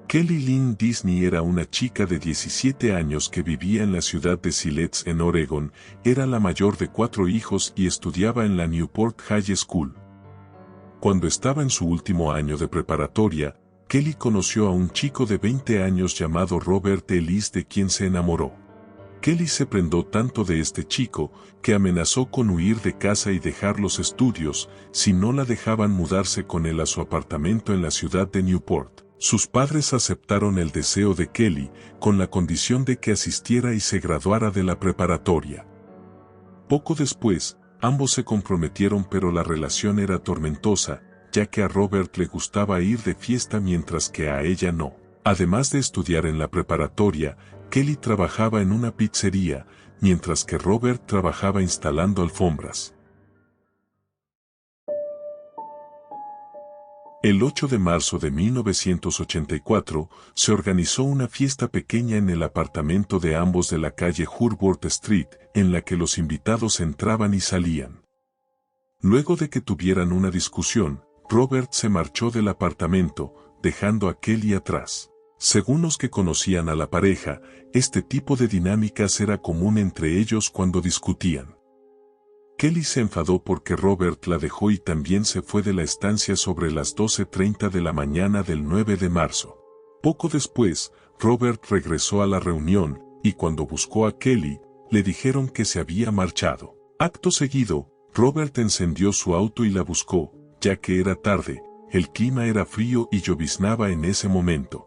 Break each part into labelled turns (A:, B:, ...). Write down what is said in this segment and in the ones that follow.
A: Kelly Lynn Disney era una chica de 17 años que vivía en la ciudad de Siletz en Oregón, era la mayor de 4 hijos y estudiaba en la Newport High School. Cuando estaba en su último año de preparatoria, Kelly conoció a un chico de 20 años llamado Robert Ellis, de quien se enamoró. Kelly se prendó tanto de este chico que amenazó con huir de casa y dejar los estudios si no la dejaban mudarse con él a su apartamento en la ciudad de Newport. Sus padres aceptaron el deseo de Kelly con la condición de que asistiera y se graduara de la preparatoria. Poco después, ambos se comprometieron, pero la relación era tormentosa, ya que a Robert le gustaba ir de fiesta mientras que a ella no. Además de estudiar en la preparatoria, Kelly trabajaba en una pizzería, mientras que Robert trabajaba instalando alfombras. El 8 de marzo de 1984, se organizó una fiesta pequeña en el apartamento de ambos de la calle Hurworth Street, en la que los invitados entraban y salían. Luego de que tuvieran una discusión, Robert se marchó del apartamento, dejando a Kelly atrás. Según los que conocían a la pareja, este tipo de dinámicas era común entre ellos cuando discutían. Kelly se enfadó porque Robert la dejó y también se fue de la estancia sobre las 12:30 de la mañana del 9 de marzo. Poco después, Robert regresó a la reunión, y cuando buscó a Kelly, le dijeron que se había marchado. Acto seguido, Robert encendió su auto y la buscó, ya que era tarde, el clima era frío y lloviznaba en ese momento.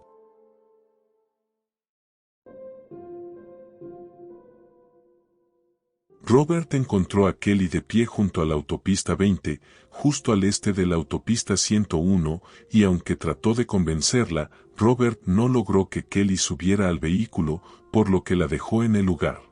A: Robert encontró a Kelly de pie junto a la autopista 20, justo al este de la autopista 101, y aunque trató de convencerla, Robert no logró que Kelly subiera al vehículo, por lo que la dejó en el lugar.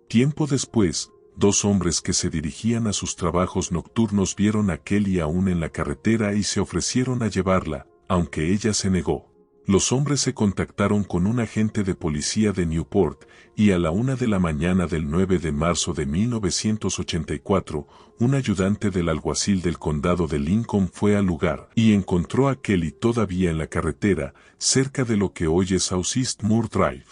A: Tiempo después, 2 hombres que se dirigían a sus trabajos nocturnos vieron a Kelly aún en la carretera y se ofrecieron a llevarla, aunque ella se negó. Los hombres se contactaron con un agente de policía de Newport, y a la 1 de la mañana del 9 de marzo de 1984, un ayudante del alguacil del condado de Lincoln fue al lugar y encontró a Kelly todavía en la carretera, cerca de lo que hoy es Southeast Moore Drive.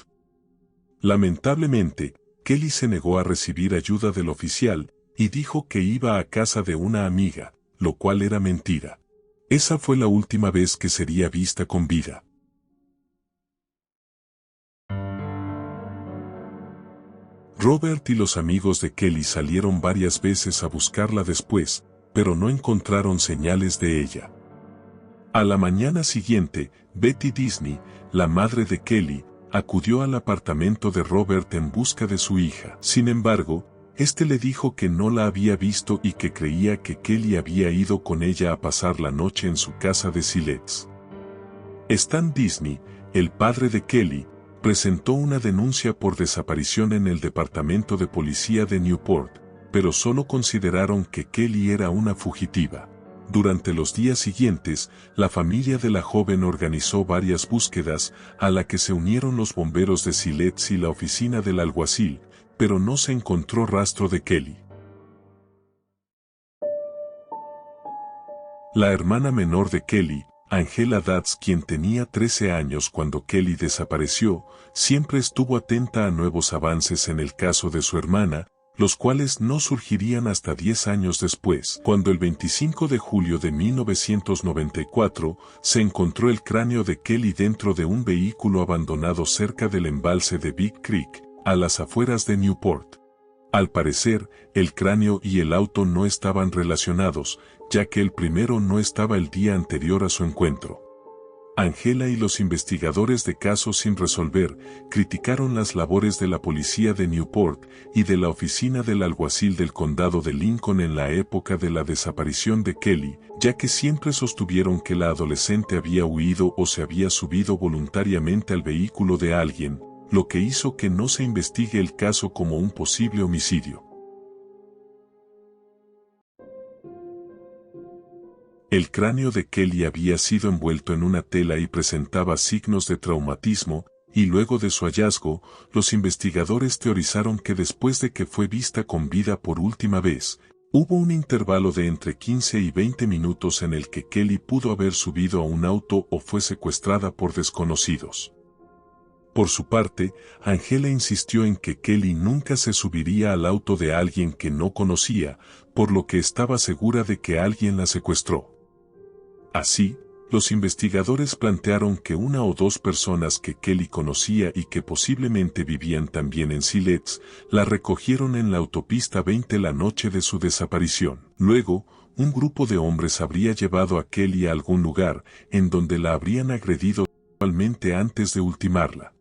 A: Lamentablemente, Kelly se negó a recibir ayuda del oficial, y dijo que iba a casa de una amiga, lo cual era mentira. Esa fue la última vez que sería vista con vida. Robert y los amigos de Kelly salieron varias veces a buscarla después, pero no encontraron señales de ella. A la mañana siguiente, Betty Disney, la madre de Kelly, acudió al apartamento de Robert en busca de su hija. Sin embargo, este le dijo que no la había visto y que creía que Kelly había ido con ella a pasar la noche en su casa de Siletz. Stan Disney, el padre de Kelly, presentó una denuncia por desaparición en el departamento de policía de Newport, pero solo consideraron que Kelly era una fugitiva. Durante los días siguientes, la familia de la joven organizó varias búsquedas, a la que se unieron los bomberos de Siletz y la oficina del alguacil, pero no se encontró rastro de Kelly. La hermana menor de Kelly, Angela Dutz, quien tenía 13 años cuando Kelly desapareció, siempre estuvo atenta a nuevos avances en el caso de su hermana, los cuales no surgirían hasta 10 años después, cuando el 25 de julio de 1994 se encontró el cráneo de Kelly dentro de un vehículo abandonado cerca del embalse de Big Creek, a las afueras de Newport. Al parecer, el cráneo y el auto no estaban relacionados, ya que el primero no estaba el día anterior a su encuentro. Angela y los investigadores de casos sin resolver criticaron las labores de la policía de Newport y de la oficina del alguacil del condado de Lincoln en la época de la desaparición de Kelly, ya que siempre sostuvieron que la adolescente había huido o se había subido voluntariamente al vehículo de alguien, lo que hizo que no se investigue el caso como un posible homicidio. El cráneo de Kelly había sido envuelto en una tela y presentaba signos de traumatismo, y luego de su hallazgo, los investigadores teorizaron que después de que fue vista con vida por última vez, Hubo un intervalo de entre 15 y 20 minutos en el que Kelly pudo haber subido a un auto o fue secuestrada por desconocidos. Por su parte, Angela insistió en que Kelly nunca se subiría al auto de alguien que no conocía, por lo que estaba segura de que alguien la secuestró. Así, los investigadores plantearon que una o dos personas que Kelly conocía y que posiblemente vivían también en Siletz, la recogieron en la autopista 20 la noche de su desaparición. Luego, un grupo de hombres habría llevado a Kelly a algún lugar, en donde la habrían agredido sexualmente antes de ultimarla.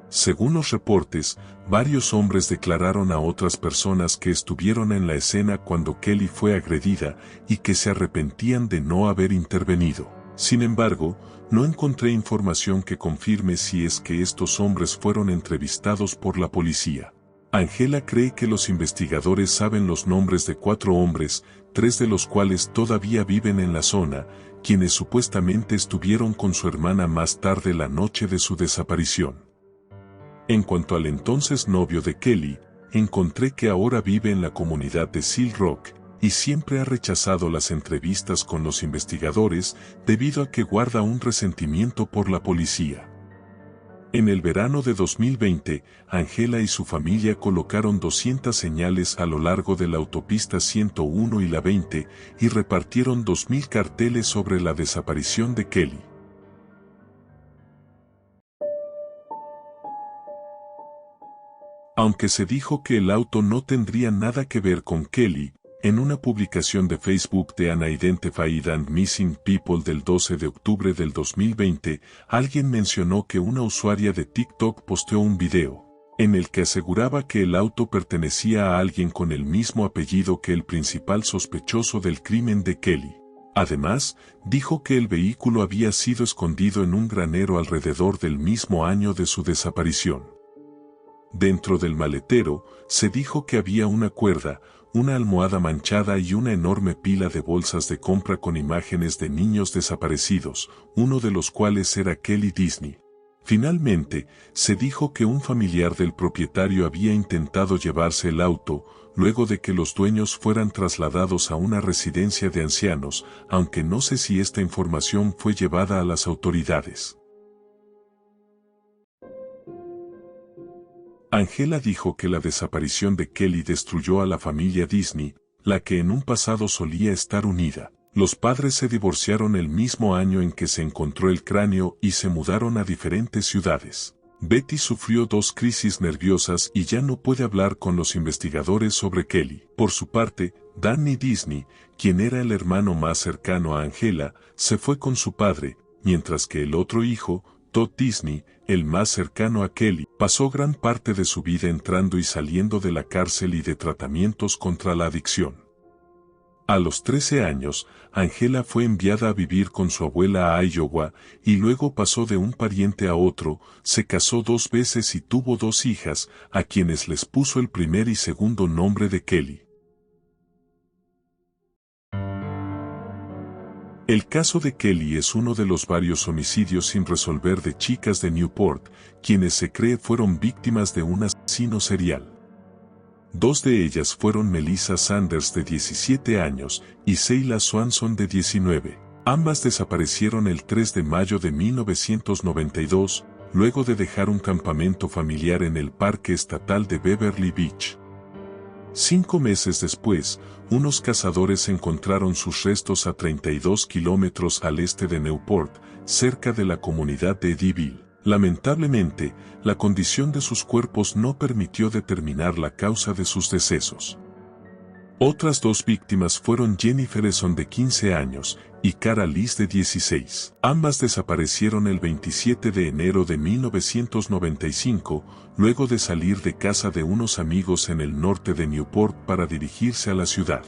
A: Según los reportes, varios hombres declararon a otras personas que estuvieron en la escena cuando Kelly fue agredida y que se arrepentían de no haber intervenido. Sin embargo, no encontré información que confirme si es que estos hombres fueron entrevistados por la policía. Angela cree que los investigadores saben los nombres de 4 hombres, 3 de los cuales todavía viven en la zona, quienes supuestamente estuvieron con su hermana más tarde la noche de su desaparición. En cuanto al entonces novio de Kelly, encontré que ahora vive en la comunidad de Seal Rock, y siempre ha rechazado las entrevistas con los investigadores debido a que guarda un resentimiento por la policía. En el verano de 2020, Angela y su familia colocaron 200 señales a lo largo de la autopista 101 y la 20 y repartieron 2000 carteles sobre la desaparición de Kelly. Aunque se dijo que el auto no tendría nada que ver con Kelly, en una publicación de Facebook de Unidentified and Missing People del 12 de octubre del 2020, alguien mencionó que una usuaria de TikTok posteó un video, en el que aseguraba que el auto pertenecía a alguien con el mismo apellido que el principal sospechoso del crimen de Kelly. Además, dijo que el vehículo había sido escondido en un granero alrededor del mismo año de su desaparición. Dentro del maletero, se dijo que había una cuerda, una almohada manchada y una enorme pila de bolsas de compra con imágenes de niños desaparecidos, uno de los cuales era Kelly Disney. Finalmente, se dijo que un familiar del propietario había intentado llevarse el auto, luego de que los dueños fueran trasladados a una residencia de ancianos, aunque no sé si esta información fue llevada a las autoridades. Angela dijo que la desaparición de Kelly destruyó a la familia Disney, la que en un pasado solía estar unida. Los padres se divorciaron el mismo año en que se encontró el cráneo y se mudaron a diferentes ciudades. Betty sufrió 2 crisis nerviosas y ya no puede hablar con los investigadores sobre Kelly. Por su parte, Danny Disney, quien era el hermano más cercano a Angela, se fue con su padre, mientras que el otro hijo, Todd Disney, el más cercano a Kelly, pasó gran parte de su vida entrando y saliendo de la cárcel y de tratamientos contra la adicción. A los 13 años, Angela fue enviada a vivir con su abuela a Iowa y luego pasó de un pariente a otro, se casó 2 veces y tuvo 2 hijas, a quienes les puso el primer y segundo nombre de Kelly. El caso de Kelly es uno de los varios homicidios sin resolver de chicas de Newport, quienes se cree fueron víctimas de un asesino serial. 2 de ellas fueron Melissa Sanders de 17 años y Seila Swanson de 19. Ambas desaparecieron el 3 de mayo de 1992, luego de dejar un campamento familiar en el Parque Estatal de Beverly Beach. 5 meses después, unos cazadores encontraron sus restos a 32 kilómetros al este de Newport, cerca de la comunidad de Edyville. Lamentablemente, la condición de sus cuerpos no permitió determinar la causa de sus decesos. Otras 2 víctimas fueron Jennifer Eson de 15 años y Cara Liz de 16. Ambas desaparecieron el 27 de enero de 1995, luego de salir de casa de unos amigos en el norte de Newport para dirigirse a la ciudad.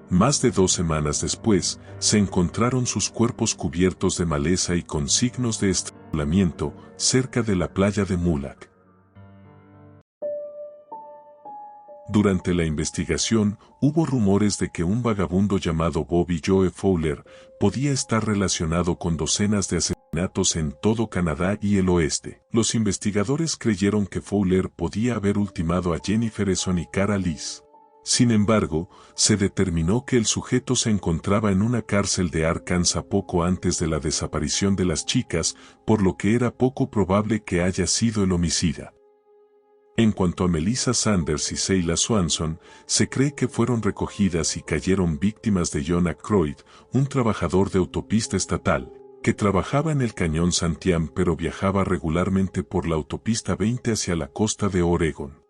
A: Más de 2 semanas después, se encontraron sus cuerpos cubiertos de maleza y con signos de estrangulamiento cerca de la playa de Mulak. Durante la investigación, hubo rumores de que un vagabundo llamado Bobby Joe Fowler podía estar relacionado con docenas de asesinatos asesinatos en todo Canadá y el oeste. Los investigadores creyeron que Fowler podía haber ultimado a Jennifer Eason y Cara Liz. Sin embargo, se determinó que el sujeto se encontraba en una cárcel de Arkansas poco antes de la desaparición de las chicas, por lo que era poco probable que haya sido el homicida. En cuanto a Melissa Sanders y Sheila Swanson, se cree que fueron recogidas y cayeron víctimas de John Aykroyd, un trabajador de autopista estatal, que trabajaba en el Cañón Santiam pero viajaba regularmente por la autopista 20 hacia la costa de Oregón.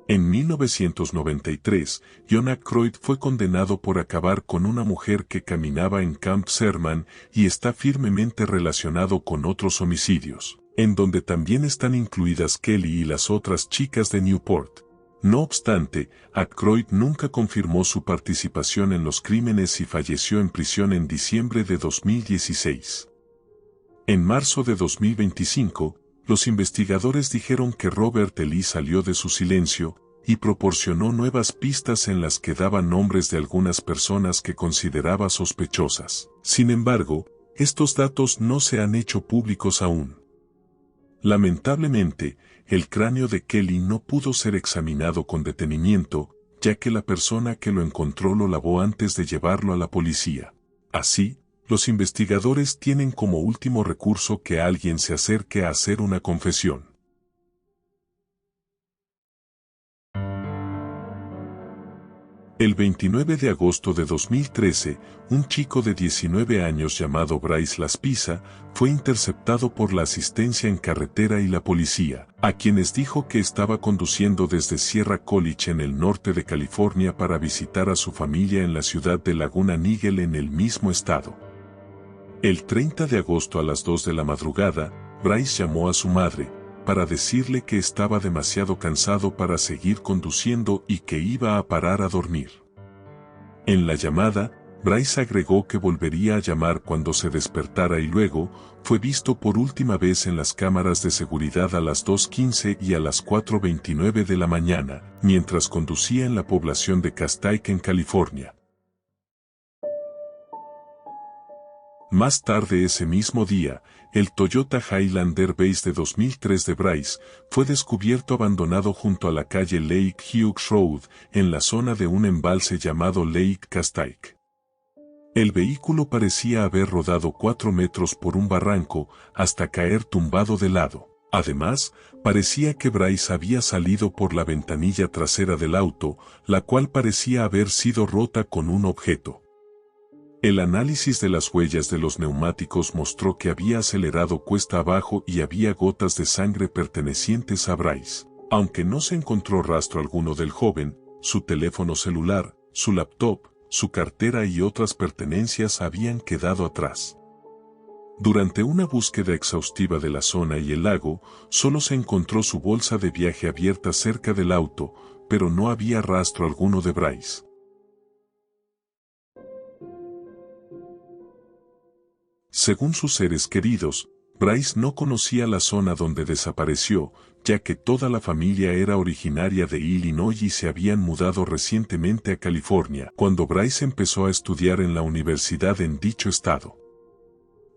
A: En 1993, John Aykroyd fue condenado por acabar con una mujer que caminaba en Camp Sherman y está firmemente relacionado con otros homicidios, en donde también están incluidas Kelly y las otras chicas de Newport. No obstante, Aykroyd nunca confirmó su participación en los crímenes y falleció en prisión en diciembre de 2016. En marzo de 2025, los investigadores dijeron que Robert E. Lee salió de su silencio y proporcionó nuevas pistas en las que daba nombres de algunas personas que consideraba sospechosas. Sin embargo, estos datos no se han hecho públicos aún. Lamentablemente, el cráneo de Kelly no pudo ser examinado con detenimiento, ya que la persona que lo encontró lo lavó antes de llevarlo a la policía. Así, los investigadores tienen como último recurso que alguien se acerque a hacer una confesión. El 29 de agosto de 2013, un chico de 19 años llamado Bryce Laspisa fue interceptado por la asistencia en carretera y la policía, a quienes dijo que estaba conduciendo desde Sierra College en el norte de California para visitar a su familia en la ciudad de Laguna Niguel en el mismo estado. El 30 de agosto a las 2 de la madrugada, Bryce llamó a su madre, para decirle que estaba demasiado cansado para seguir conduciendo y que iba a parar a dormir. En la llamada, Bryce agregó que volvería a llamar cuando se despertara y luego, fue visto por última vez en las cámaras de seguridad a las 2:15 y a las 4:29 de la mañana, mientras conducía en la población de Castaic en California. Más tarde ese mismo día, el Toyota Highlander Base de 2003 de Bryce fue descubierto abandonado junto a la calle Lake Hughes Road, en la zona de un embalse llamado Lake Castaic. El vehículo parecía haber rodado 4 metros por un barranco hasta caer tumbado de lado. Además, parecía que Bryce había salido por la ventanilla trasera del auto, la cual parecía haber sido rota con un objeto. El análisis de las huellas de los neumáticos mostró que había acelerado cuesta abajo y había gotas de sangre pertenecientes a Bryce. Aunque no se encontró rastro alguno del joven, su teléfono celular, su laptop, su cartera y otras pertenencias habían quedado atrás. Durante una búsqueda exhaustiva de la zona y el lago, solo se encontró su bolsa de viaje abierta cerca del auto, pero no había rastro alguno de Bryce. Según sus seres queridos, Bryce no conocía la zona donde desapareció, ya que toda la familia era originaria de Illinois y se habían mudado recientemente a California, cuando Bryce empezó a estudiar en la universidad en dicho estado.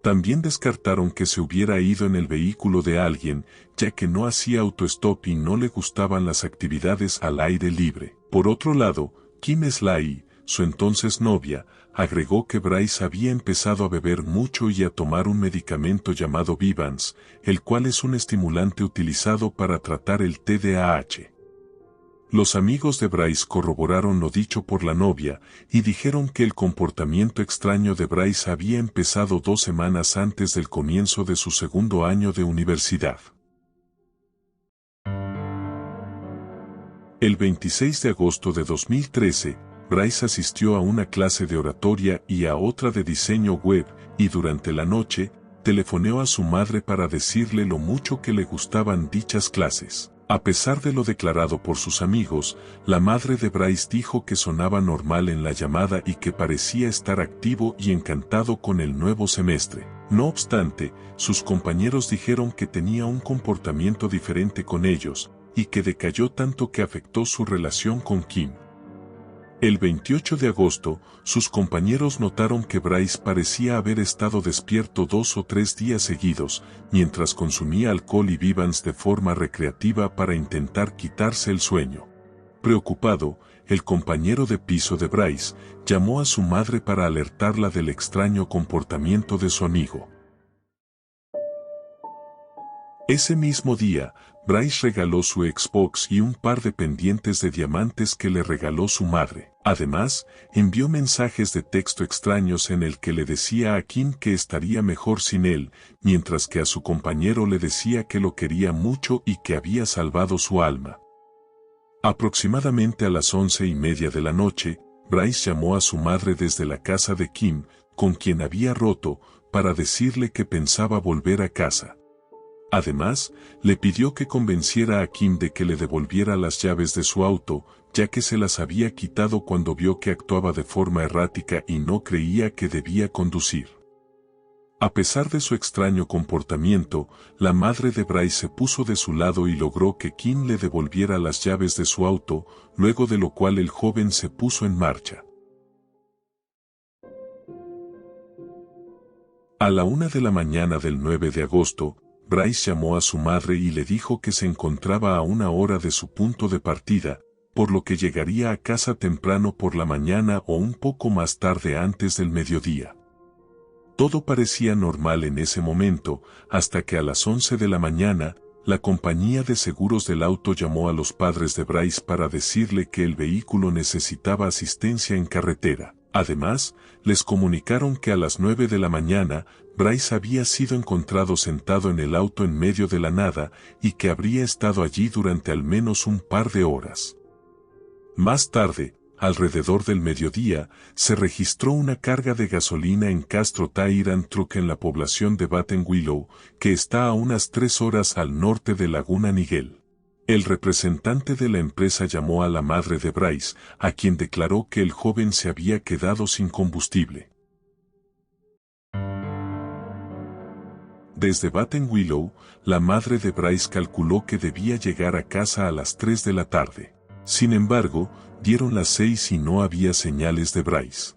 A: También descartaron que se hubiera ido en el vehículo de alguien, ya que no hacía autostop y no le gustaban las actividades al aire libre. Por otro lado, Kim Slay, su entonces novia, agregó que Bryce había empezado a beber mucho y a tomar un medicamento llamado Vyvanse, el cual es un estimulante utilizado para tratar el TDAH. Los amigos de Bryce corroboraron lo dicho por la novia y dijeron que el comportamiento extraño de Bryce había empezado 2 semanas antes del comienzo de su segundo año de universidad. El 26 de agosto de 2013, Bryce asistió a una clase de oratoria y a otra de diseño web, y durante la noche, telefoneó a su madre para decirle lo mucho que le gustaban dichas clases. A pesar de lo declarado por sus amigos, la madre de Bryce dijo que sonaba normal en la llamada y que parecía estar activo y encantado con el nuevo semestre. No obstante, sus compañeros dijeron que tenía un comportamiento diferente con ellos, y que decayó tanto que afectó su relación con Kim. El 28 de agosto, sus compañeros notaron que Bryce parecía haber estado despierto 2 o 3 días seguidos, mientras consumía alcohol y Vivans de forma recreativa para intentar quitarse el sueño. Preocupado, el compañero de piso de Bryce llamó a su madre para alertarla del extraño comportamiento de su amigo. Ese mismo día, Bryce regaló su Xbox y un par de pendientes de diamantes que le regaló su madre. Además, envió mensajes de texto extraños en el que le decía a Kim que estaría mejor sin él, mientras que a su compañero le decía que lo quería mucho y que había salvado su alma. Aproximadamente a las 11:30 de la noche, Bryce llamó a su madre desde la casa de Kim, con quien había roto, para decirle que pensaba volver a casa. Además, le pidió que convenciera a Kim de que le devolviera las llaves de su auto, ya que se las había quitado cuando vio que actuaba de forma errática y no creía que debía conducir. A pesar de su extraño comportamiento, la madre de Bryce se puso de su lado y logró que Kim le devolviera las llaves de su auto, luego de lo cual el joven se puso en marcha. A la 1 de la mañana del 9 de agosto, Bryce llamó a su madre y le dijo que se encontraba a 1 hora de su punto de partida, por lo que llegaría a casa temprano por la mañana o un poco más tarde antes del mediodía. Todo parecía normal en ese momento, hasta que a las 11 de la mañana, la compañía de seguros del auto llamó a los padres de Bryce para decirle que el vehículo necesitaba asistencia en carretera. Además, les comunicaron que a las 9 de la mañana, Bryce había sido encontrado sentado en el auto en medio de la nada y que habría estado allí durante al menos un par de horas. Más tarde, alrededor del mediodía, se registró una carga de gasolina en Castro Tire and Truck en la población de Batten Willow, que está a unas 3 horas al norte de Laguna Niguel. El representante de la empresa llamó a la madre de Bryce, a quien declaró que el joven se había quedado sin combustible. Desde Batten Willow, la madre de Bryce calculó que debía llegar a casa a las 3 de la tarde. Sin embargo, dieron las 6 y no había señales de Bryce.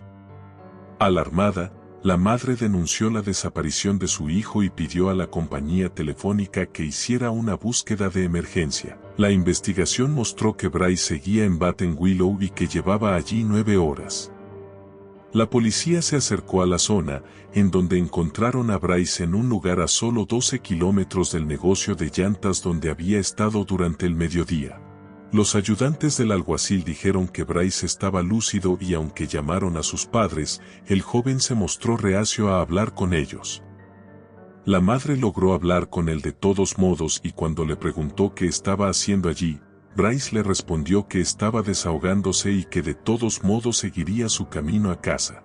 A: Alarmada, la madre denunció la desaparición de su hijo y pidió a la compañía telefónica que hiciera una búsqueda de emergencia. La investigación mostró que Bryce seguía en Batten Willow y que llevaba allí 9 horas. La policía se acercó a la zona, en donde encontraron a Bryce en un lugar a solo 12 kilómetros del negocio de llantas donde había estado durante el mediodía. Los ayudantes del alguacil dijeron que Bryce estaba lúcido y aunque llamaron a sus padres, el joven se mostró reacio a hablar con ellos. La madre logró hablar con él de todos modos y cuando le preguntó qué estaba haciendo allí, Bryce le respondió que estaba desahogándose y que de todos modos seguiría su camino a casa.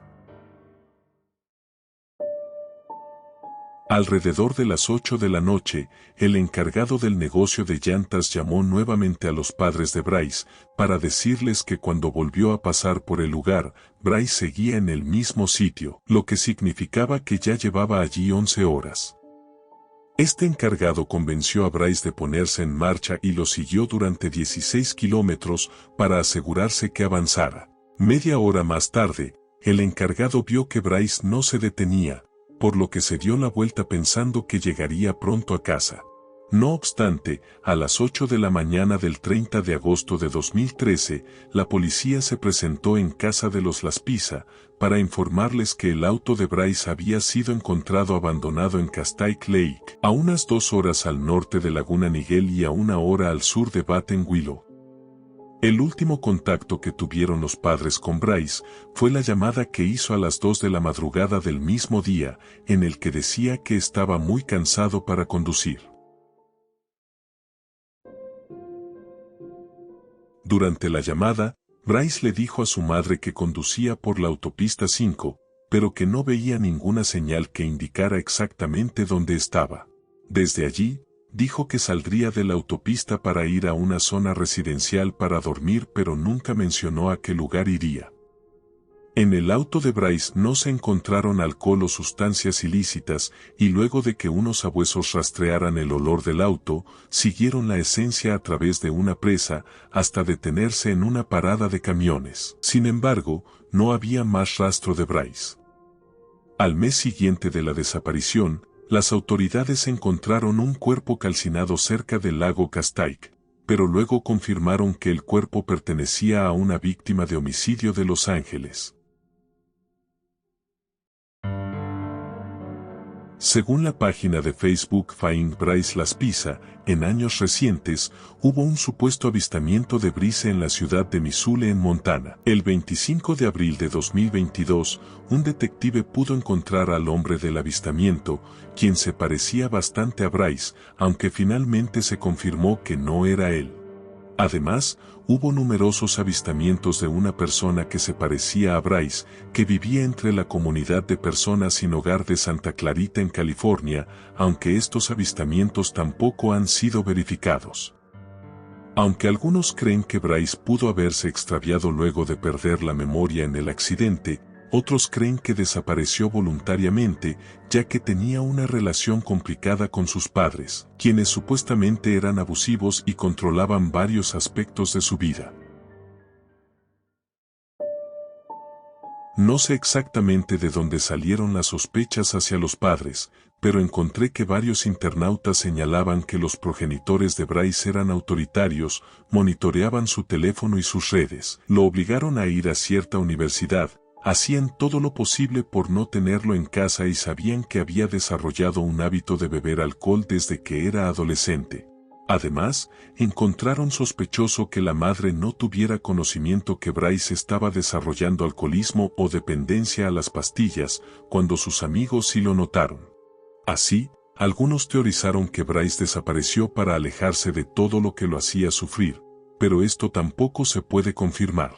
A: Alrededor de las 8 de la noche, el encargado del negocio de llantas llamó nuevamente a los padres de Bryce, para decirles que cuando volvió a pasar por el lugar, Bryce seguía en el mismo sitio, lo que significaba que ya llevaba allí 11 horas. Este encargado convenció a Bryce de ponerse en marcha y lo siguió durante 16 kilómetros para asegurarse que avanzara. Media hora más tarde, el encargado vio que Bryce no se detenía, por lo que se dio la vuelta pensando que llegaría pronto a casa. No obstante, a las 8 de la mañana del 30 de agosto de 2013, la policía se presentó en casa de los Laspisa, para informarles que el auto de Bryce había sido encontrado abandonado en Castaic Lake, a unas 2 horas al norte de Laguna Niguel y a 1 hora al sur de Batten Willow. El último contacto que tuvieron los padres con Bryce fue la llamada que hizo a las 2 de la madrugada del mismo día, en el que decía que estaba muy cansado para conducir. Durante la llamada, Bryce le dijo a su madre que conducía por la autopista 5, pero que no veía ninguna señal que indicara exactamente dónde estaba. Desde allí, dijo que saldría de la autopista para ir a una zona residencial para dormir, pero nunca mencionó a qué lugar iría. En el auto de Bryce no se encontraron alcohol o sustancias ilícitas, y luego de que unos sabuesos rastrearan el olor del auto, siguieron la esencia a través de una presa hasta detenerse en una parada de camiones. Sin embargo, no había más rastro de Bryce. Al mes siguiente de la desaparición, las autoridades encontraron un cuerpo calcinado cerca del lago Castaic, pero luego confirmaron que el cuerpo pertenecía a una víctima de homicidio de Los Ángeles. Según la página de Facebook Find Bryce Las Pisa, en años recientes, hubo un supuesto avistamiento de Bryce en la ciudad de Missoula en Montana. El 25 de abril de 2022, un detective pudo encontrar al hombre del avistamiento, quien se parecía bastante a Bryce, aunque finalmente se confirmó que no era él. Además, hubo numerosos avistamientos de una persona que se parecía a Bryce, que vivía entre la comunidad de personas sin hogar de Santa Clarita en California, aunque estos avistamientos tampoco han sido verificados. Aunque algunos creen que Bryce pudo haberse extraviado luego de perder la memoria en el accidente, otros creen que desapareció voluntariamente, ya que tenía una relación complicada con sus padres, quienes supuestamente eran abusivos y controlaban varios aspectos de su vida. No sé exactamente de dónde salieron las sospechas hacia los padres, pero encontré que varios internautas señalaban que los progenitores de Bryce eran autoritarios, monitoreaban su teléfono y sus redes, lo obligaron a ir a cierta universidad, hacían todo lo posible por no tenerlo en casa y sabían que había desarrollado un hábito de beber alcohol desde que era adolescente. Además, encontraron sospechoso que la madre no tuviera conocimiento que Bryce estaba desarrollando alcoholismo o dependencia a las pastillas, cuando sus amigos sí lo notaron. Así, algunos teorizaron que Bryce desapareció para alejarse de todo lo que lo hacía sufrir, pero esto tampoco se puede confirmar.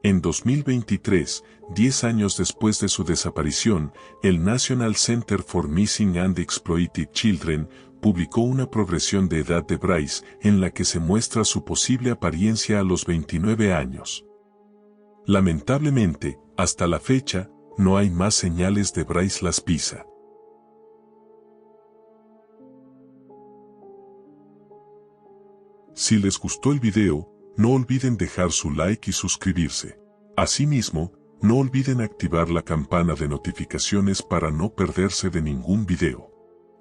A: En 2023, 10 años después de su desaparición, el National Center for Missing and Exploited Children publicó una progresión de edad de Bryce en la que se muestra su posible apariencia a los 29 años. Lamentablemente, hasta la fecha, no hay más señales de Bryce Las Pisa. Si les gustó el video, no olviden dejar su like y suscribirse. Asimismo, no olviden activar la campana de notificaciones para no perderse de ningún video.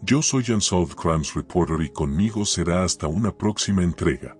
A: Yo soy Unsolved Crimes Reporter y conmigo será hasta una próxima entrega.